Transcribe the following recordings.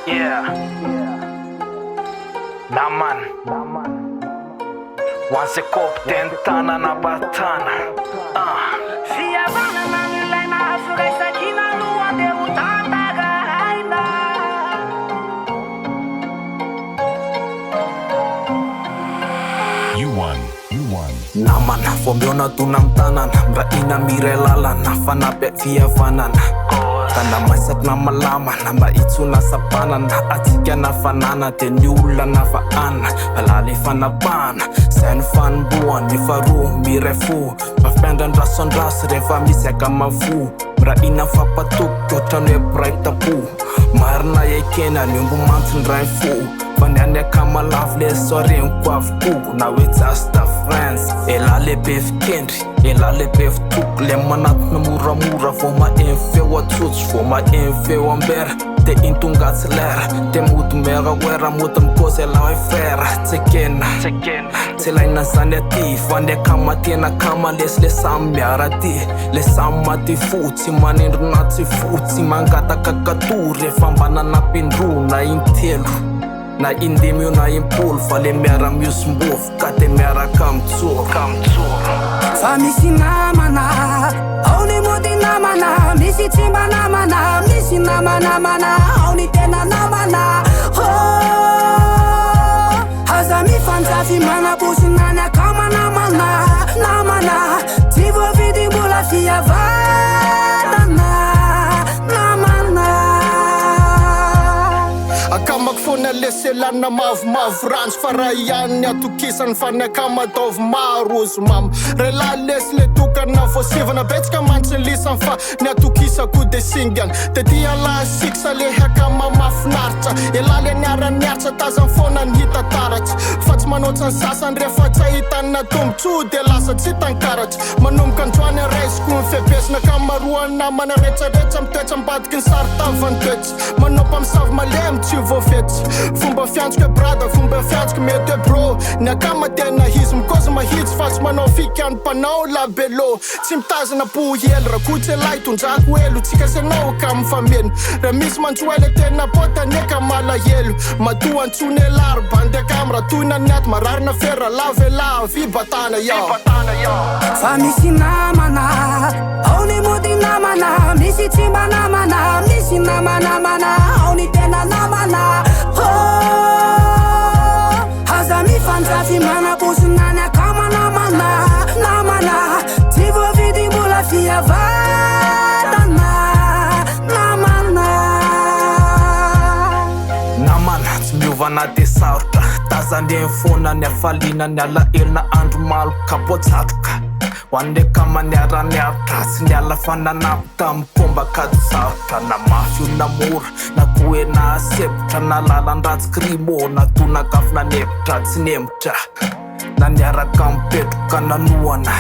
Yeah. Namana. Once a cop, 10 tana na batana. Via Vanam ilay mahaforay sakina no andeha tatagahaina. You won. Namana fombiona tunamtanana mraina mirelalana fanabe via vanana tana maisat na malama na maitsuna sapanana atika na fanana de ny olona vaana alale fanapana sen fanboan ny faroa mirefo mafipendrandrasondraso rehefa misy akamafu mraina fampatoky otrany hoe braitapo marina ekena ny ombo mantiny ray fo fanyany akamalavo le sorenko avokoa na hoe just a friends elale be fikendry elale be fitoko le manatona moramora vao maeny feo atsotso vao maeny feo ambera de intongatsy lera de mody mera oera mody mikôzy ala hoe frera tsekena tsy ilaina zany aty fa ny akamatena kama lesy le samy miara ty le samy maty fo tsy manendrona tsy fo tsy mangataka kato rehefa mbananampindro na intelo na indimy io na impolo fa le miara miosombovo ka de miaraka mitsoro Fa misy namana ao ny mody namana misy tsy mba namana misy namanamana ao ny tena namana aza mifanjafy manabosina ny akama namana tsy voavidy mbola fihavanana namana akamako fona leselana mavomavo ranzo fa raha ihany atokisany fa ny akamadovy maro ozy mama rela lesy le tokana voasivana betsaka mantsy lisany fa ny atokisako de singana de ty L'6ts le akama mafinaritra elale niara-niaritra tazany fona ny hita taratra fa tsy manoatra ny sasany rehefa tsy ahitany tombotso de lasa tsy tankaratra manomboka androany raisiko ny febesina kamaroany namana rehetrarehetra mitoetra mbadiky ny saritavany toetra manao misavy malemy tsy voafetsy fomba fiantsika brada fomba fiantsika mety bro ny akama tena izy mikozy mahitsy fa tsy manao fikany mpanao labelo tsy mitazana pohely raha kotsy elay tondrako elo tsika senao ka mifameno raha misy manjoele tena potaneka malahelo matoa antsony elary bandy akamra toyna ny aty mararina fera lavelavy batana yao fa misy namana ao ny mody namana misy tsy mba namana misy namanamana ao ny tena namana aza mifanjafy manabosina ny akama namana tsy voavidy mbola fihavanana namana tsy miovana de sarotra tazany eny fona ny afaliana ny alaelona andro malo kapotsatoka hoan'le kama niara-niaritra sy ny ala fananapo tamy pomba kady sarotra na mafy olona mora na koe na asepitra na lalan-dratsy krimo na tonakafo nanepitra tsy nemitra na niaraka mipetroka nanoana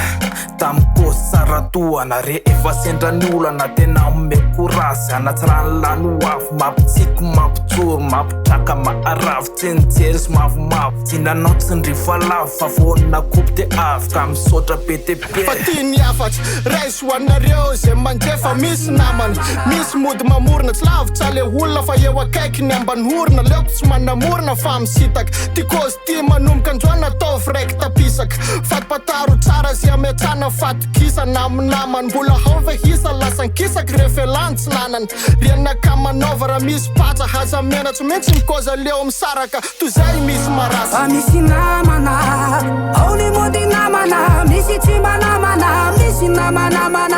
tamy kosy saratoana re efa sendrany olana tena omeko rasy anatsy rano lano afo mampitsiko mampitsoro mampitraka maaravo tsenijery sy mavomavo tsy nanao tsy ndrifa lavo fa vonina kopy de afaka misotra betepe fa ty ny afatsy raisy hoanareo zay manjefa misy namana misy mody mamorona tsy lavitra le olona fa eo akaiky ny amban'orona leoko tsy manamorona fa misitaka ty kozy ty manomboka androana ataovy raiky tapisaka fatipataro tsara zay ametsana fatokisa naminamany mbola haova hisa lasankisaka rehefa elantsy nanany rianakamanova raha misy patsa haza menatsy mihitsy mikoza leo misaraka toy zay misy marasa fa misy namana ao ny mody namana misy tsy mba namana misy namanamana